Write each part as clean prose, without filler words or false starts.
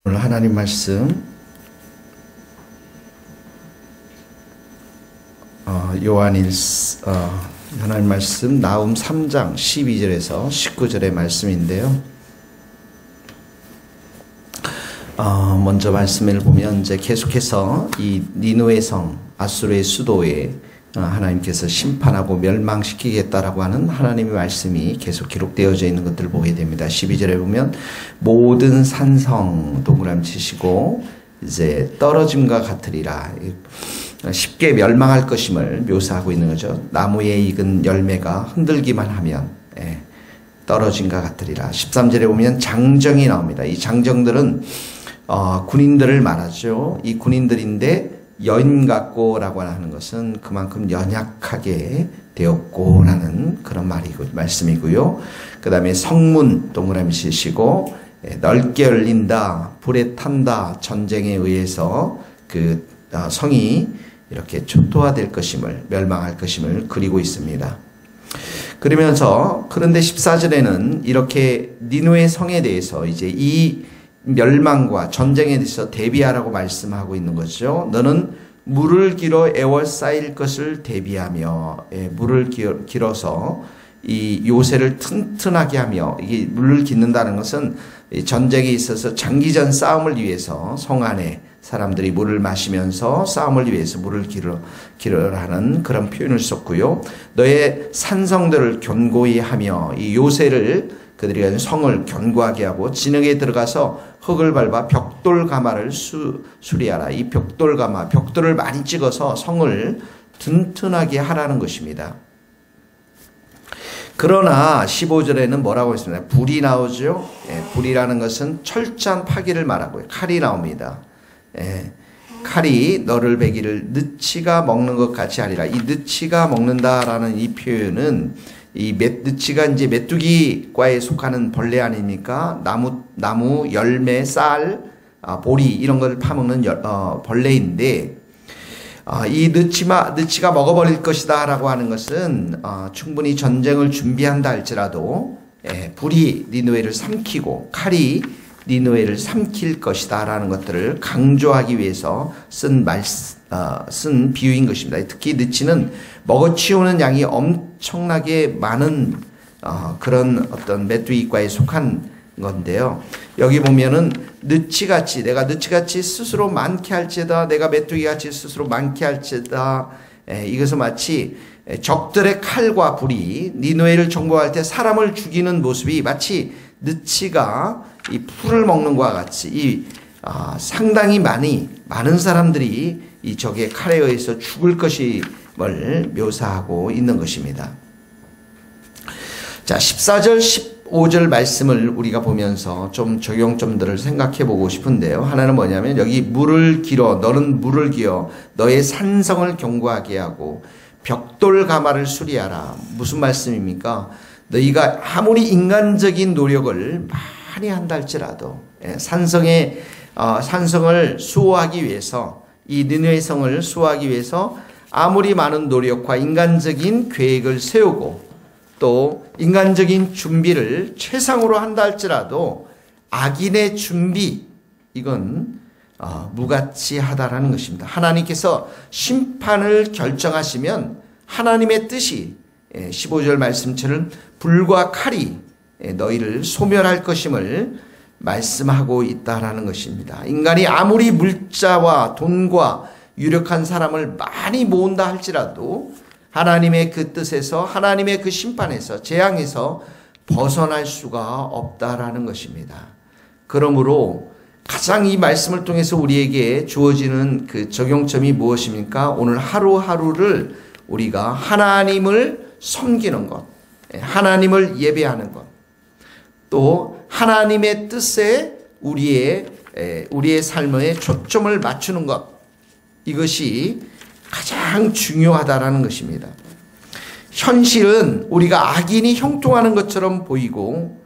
오늘 하나님 말씀 하나님 말씀 나훔 3장 12절에서 19절의 말씀인데요. 먼저 말씀을 보면 이제 계속해서 이 니느웨 성 아수르의 수도에 하나님께서 심판하고 멸망시키겠다라고 하는 하나님의 말씀이 계속 기록되어져 있는 것들을 보게 됩니다. 12절에 보면 모든 산성 동그라미 치시고 이제 떨어짐과 같으리라. 쉽게 멸망할 것임을 묘사하고 있는 거죠. 나무에 익은 열매가 흔들기만 하면 떨어짐과 같으리라. 13절에 보면 장정이 나옵니다. 이 장정들은 군인들을 말하죠. 이 군인들인데 연 같고라고 하는 것은 그만큼 연약하게 되었고라는 그런 말씀이고요. 그 다음에 성문 동그라미 치시고 넓게 열린다, 불에 탄다, 전쟁에 의해서 그 성이 이렇게 초토화될 것임을, 멸망할 것임을 그리고 있습니다. 그러면서 그런데 14절에는 이렇게 니느웨 성에 대해서 이제 이 멸망과 전쟁에 대해서 대비하라고 말씀하고 있는 거죠. 너는 물을 길어 에워싸일 것을 대비하며, 물을 길어서 이 요새를 튼튼하게 하며, 이게 물을 깃는다는 것은 전쟁에 있어서 장기전 싸움을 위해서 성 안에 사람들이 물을 마시면서 싸움을 위해서 물을 길어라는 그런 표현을 썼고요. 너의 산성들을 견고히 하며 이 요새를 그들이 성을 견고하게 하고 진흙에 들어가서 흙을 밟아 벽돌 가마를 수리하라. 이 벽돌 가마, 벽돌을 많이 찍어서 성을 튼튼하게 하라는 것입니다. 그러나 15절에는 뭐라고 했습니까? 불이 나오죠. 불이라는 것은 철저한 파괴를 말하고요. 칼이 나옵니다. 칼이 너를 베기를 느치가 먹는 것 같이 하리라. 이 느치가 먹는다라는 이 표현은 이 느치가 이제 메뚜기과에 속하는 벌레 아닙니까? 나무 열매, 쌀, 보리 이런 걸 파먹는 벌레인데, 이 느치가 먹어버릴 것이다 라고 하는 것은 충분히 전쟁을 준비한다 할지라도 불이 니느웨를 삼키고 칼이 니느웨를 삼킬 것이다 라는 것들을 강조하기 위해서 쓴 비유인 것입니다. 특히 느치는 먹어치우는 양이 엄청나게 많은 그런 어떤 메뚜기과에 속한 건데요. 여기 보면은 내가 느치같이 스스로 많게 할지다, 내가 메뚜기같이 스스로 많게 할지다. 이것은 마치 적들의 칼과 불이 니느웨를 정복할 때 사람을 죽이는 모습이 마치 느치가 이 풀을 먹는 것과 같이 상당히 많은 사람들이 이 적의 칼에 의해서 죽을 것임을 묘사하고 있는 것입니다. 자, 14절, 15절 말씀을 우리가 보면서 좀 적용점들을 생각해 보고 싶은데요. 하나는 뭐냐면 여기 너는 물을 기어 너의 산성을 견고하게 하고 벽돌 가마를 수리하라. 무슨 말씀입니까? 너희가 아무리 인간적인 노력을 많이 한다 할지라도 산성을 수호하기 위해서, 이 니느웨 성을 수호하기 위해서 아무리 많은 노력과 인간적인 계획을 세우고 또 인간적인 준비를 최상으로 한다 할지라도 악인의 준비, 이건 무가치 하다라는 것입니다. 하나님께서 심판을 결정하시면 하나님의 뜻이 15절 말씀처럼 불과 칼이 너희를 소멸할 것임을 말씀하고 있다라는 것입니다. 인간이 아무리 물자와 돈과 유력한 사람을 많이 모은다 할지라도 하나님의 그 뜻에서, 하나님의 그 심판에서, 재앙에서 벗어날 수가 없다라는 것입니다. 그러므로 가장 이 말씀을 통해서 우리에게 주어지는 그 적용점이 무엇입니까? 오늘 하루하루를 우리가 하나님을 섬기는 것, 하나님을 예배하는 것, 또 하나님의 뜻에 우리의 삶에 초점을 맞추는 것, 이것이 가장 중요하다라는 것입니다. 현실은 우리가 악인이 형통하는 것처럼 보이고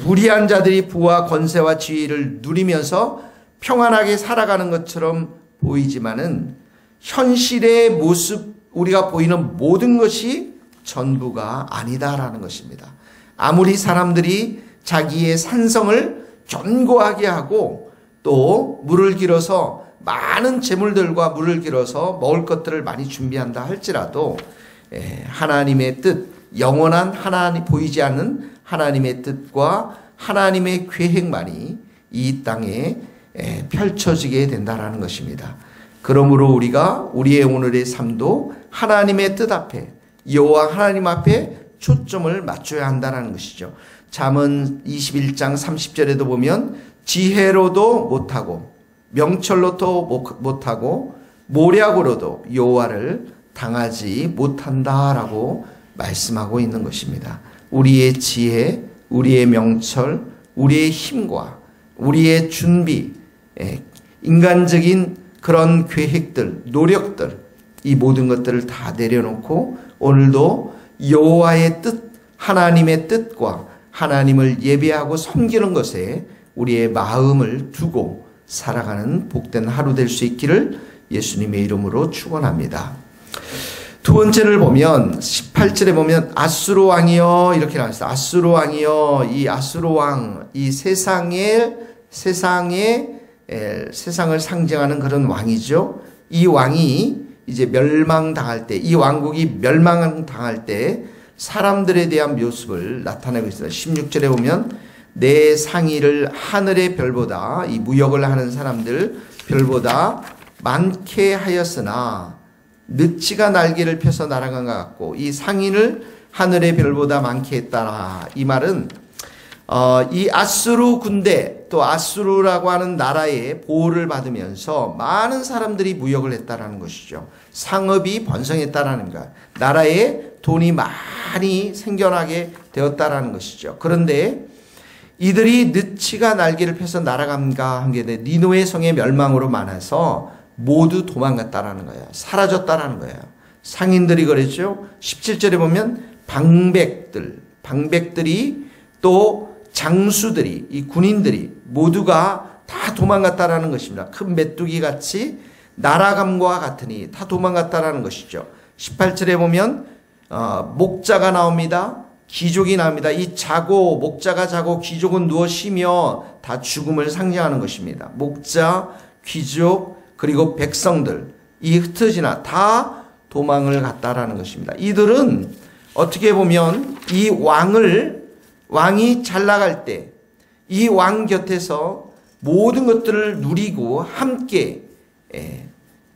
불의한 자들이 부와 권세와 지위를 누리면서 평안하게 살아가는 것처럼 보이지만은 현실의 모습, 우리가 보이는 모든 것이 전부가 아니다라는 것입니다. 아무리 사람들이 자기의 산성을 견고하게 하고 또 물을 길어서 많은 재물들과 물을 길어서 먹을 것들을 많이 준비한다 할지라도 하나님의 뜻, 영원한 하나님, 보이지 않는 하나님의 뜻과 하나님의 계획만이 이 땅에 펼쳐지게 된다라는 것입니다. 그러므로 우리가 우리의 오늘의 삶도 하나님의 뜻 앞에, 여호와 하나님 앞에 초점을 맞춰야 한다는 것이죠. 잠언 21장 30절에도 보면 지혜로도 못하고 명철로도 못하고 모략으로도 여호와를 당하지 못한다라고 말씀하고 있는 것입니다. 우리의 지혜, 우리의 명철, 우리의 힘과 우리의 준비, 인간적인 그런 계획들, 노력들, 이 모든 것들을 다 내려놓고 오늘도 여호와의 뜻, 하나님의 뜻과 하나님을 예배하고 섬기는 것에 우리의 마음을 두고 살아가는 복된 하루 될 수 있기를 예수님의 이름으로 축원합니다. 두 번째를 보면 18절에 보면 아수르 왕이여 이렇게 나와 있어요. 아수르 왕이여, 이 아수르 왕, 이 세상을 상징하는 그런 왕이죠. 이 왕이 이제 멸망당할 때, 이 왕국이 멸망당할 때 사람들에 대한 모습을 나타내고 있습니다. 16절에 보면 내 상의를 하늘의 별보다, 이 무역을 하는 사람들 별보다 많게 하였으나 느치가 날개를 펴서 날아간 것 같고, 이 상인을 하늘의 별보다 많게 했다라. 이 말은 이 아수르 군대, 또 아수르라고 하는 나라의 보호를 받으면서 많은 사람들이 무역을 했다라는 것이죠. 상업이 번성했다라는 것, 나라에 돈이 많이 생겨나게 되었다라는 것이죠. 그런데 이들이 느치가 날개를 펴서 날아간가 한 게 니느웨 성의 멸망으로 만나서 모두 도망갔다라는 거예요. 사라졌다라는 거예요. 상인들이 그랬죠. 17절에 보면 방백들이 또 장수들이, 이 군인들이 모두가 다 도망갔다라는 것입니다. 큰 메뚜기 같이 날아감과 같으니 다 도망갔다라는 것이죠. 18절에 보면 목자가 나옵니다. 귀족이 나옵니다. 이 목자가 자고 귀족은 누워 쉬며 다 죽음을 상징하는 것입니다. 목자, 귀족, 그리고 백성들, 이 흩어지나 다 도망을 갔다라는 것입니다. 이들은 어떻게 보면 이 왕이 잘 나갈 때 이 왕 곁에서 모든 것들을 누리고 함께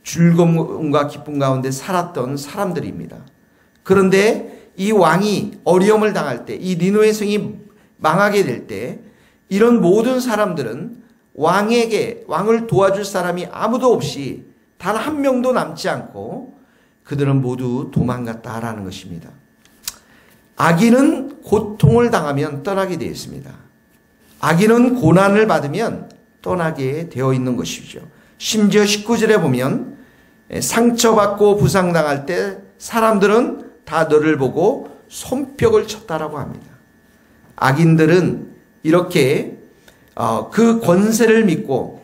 즐거움과 기쁨 가운데 살았던 사람들입니다. 그런데 이 왕이 어려움을 당할 때, 이 니느웨 성이 망하게 될 때 이런 모든 사람들은 왕을 도와줄 사람이 아무도 없이 단 한 명도 남지 않고 그들은 모두 도망갔다라는 것입니다. 악인은 고통을 당하면 떠나게 되어 있습니다. 악인은 고난을 받으면 떠나게 되어 있는 것이죠. 심지어 19절에 보면 상처받고 부상당할 때 사람들은 다 너를 보고 손뼉을 쳤다라고 합니다. 악인들은 이렇게 그 권세를 믿고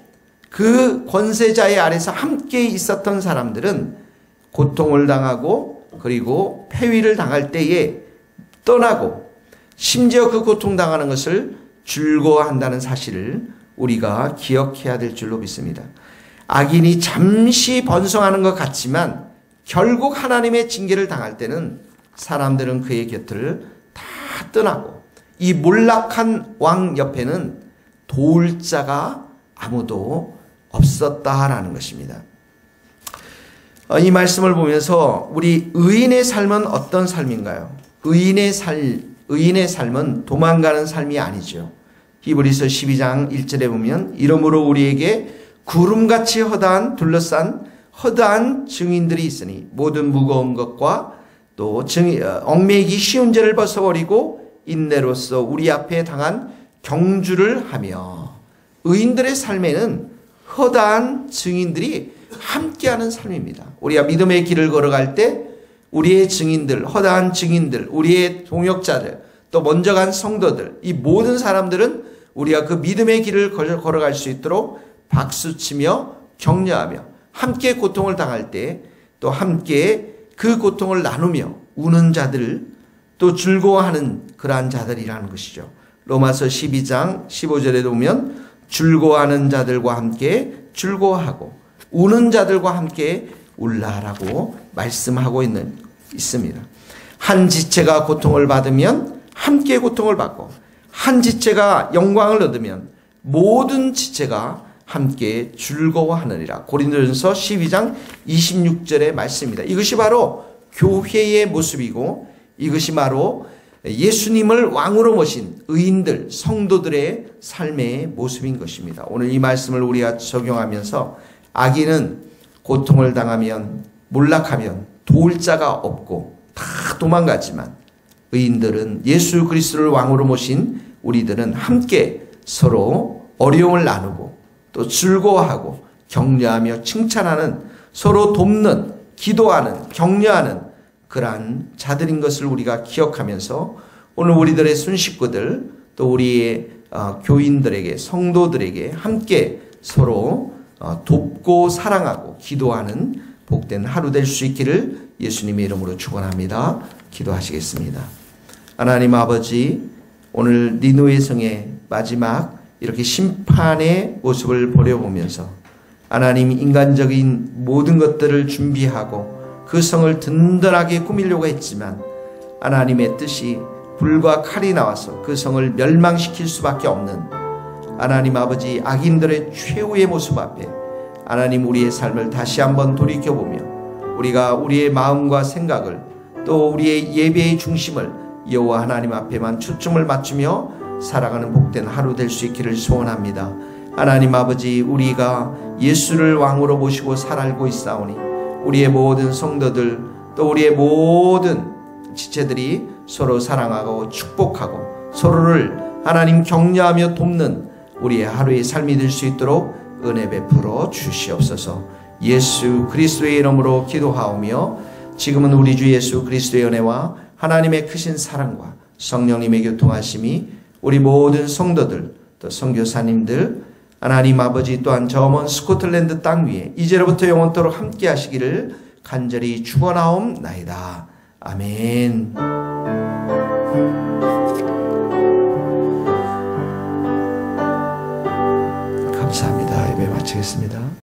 그 권세자의 아래서 함께 있었던 사람들은 고통을 당하고 그리고 폐위를 당할 때에 떠나고 심지어 그 고통당하는 것을 즐거워한다는 사실을 우리가 기억해야 될 줄로 믿습니다. 악인이 잠시 번성하는 것 같지만 결국 하나님의 징계를 당할 때는 사람들은 그의 곁을 다 떠나고 이 몰락한 왕 옆에는 도울 자가 아무도 없었다라는 것입니다. 이 말씀을 보면서 우리 의인의 삶은 어떤 삶인가요? 의인의 삶은 도망가는 삶이 아니죠. 히브리서 12장 1절에 보면 이러므로 우리에게 구름같이 둘러싼 허다한 증인들이 있으니 모든 무거운 것과 또 얽매이기 쉬운 죄를 벗어버리고 인내로서 우리 앞에 당한 경주를 하며, 의인들의 삶에는 허다한 증인들이 함께하는 삶입니다. 우리가 믿음의 길을 걸어갈 때 우리의 증인들, 허다한 증인들, 우리의 동역자들, 또 먼저 간 성도들, 이 모든 사람들은 우리가 그 믿음의 길을 걸어갈 수 있도록 박수치며 격려하며 함께 고통을 당할 때 또 함께 그 고통을 나누며 우는 자들, 또 즐거워하는 그러한 자들이라는 것이죠. 로마서 12장 15절에 보면 즐거워하는 자들과 함께 즐거워하고 우는 자들과 함께 울라라고 말씀하고 있습니다. 한 지체가 고통을 받으면 함께 고통을 받고 한 지체가 영광을 얻으면 모든 지체가 함께 즐거워하느니라. 고린도전서 12장 26절의 말씀입니다. 이것이 바로 교회의 모습이고 이것이 바로 예수님을 왕으로 모신 의인들, 성도들의 삶의 모습인 것입니다. 오늘 이 말씀을 우리가 적용하면서 악인은 고통을 당하면 몰락하면 도울 자가 없고 다 도망가지만 의인들은 예수 그리스도를 왕으로 모신 우리들은 함께 서로 어려움을 나누고 또 즐거워하고 격려하며 칭찬하는 서로 돕는 기도하는 격려하는 그러한 자들인 것을 우리가 기억하면서 오늘 우리들의 순식구들 또 우리의 교인들에게 성도들에게 함께 서로 돕고 사랑하고 기도하는 복된 하루 될 수 있기를 예수님의 이름으로 축원합니다. 기도하시겠습니다. 하나님 아버지, 오늘 니느웨 성의 마지막 이렇게 심판의 모습을 보려보면서 하나님 인간적인 모든 것들을 준비하고 그 성을 든든하게 꾸미려고 했지만 하나님의 뜻이 불과 칼이 나와서 그 성을 멸망시킬 수밖에 없는 하나님 아버지 악인들의 최후의 모습 앞에 하나님 우리의 삶을 다시 한번 돌이켜보며 우리가 우리의 마음과 생각을 또 우리의 예배의 중심을 여호와 하나님 앞에만 초점을 맞추며 살아가는 복된 하루 될 수 있기를 소원합니다. 하나님 아버지, 우리가 예수를 왕으로 모시고 살아가고 있사오니 우리의 모든 성도들 또 우리의 모든 지체들이 서로 사랑하고 축복하고 서로를 하나님 격려하며 돕는 우리의 하루의 삶이 될 수 있도록 은혜 베풀어 주시옵소서. 예수 그리스도의 이름으로 기도하오며 지금은 우리 주 예수 그리스도의 은혜와 하나님의 크신 사랑과 성령님의 교통하심이 우리 모든 성도들 또 선교사님들 하나님 아버지 또한 저 먼 스코틀랜드 땅 위에 이제로부터 영원토록 함께 하시기를 간절히 축원하옵나이다. 아멘. 감사합니다. 예배 마치겠습니다.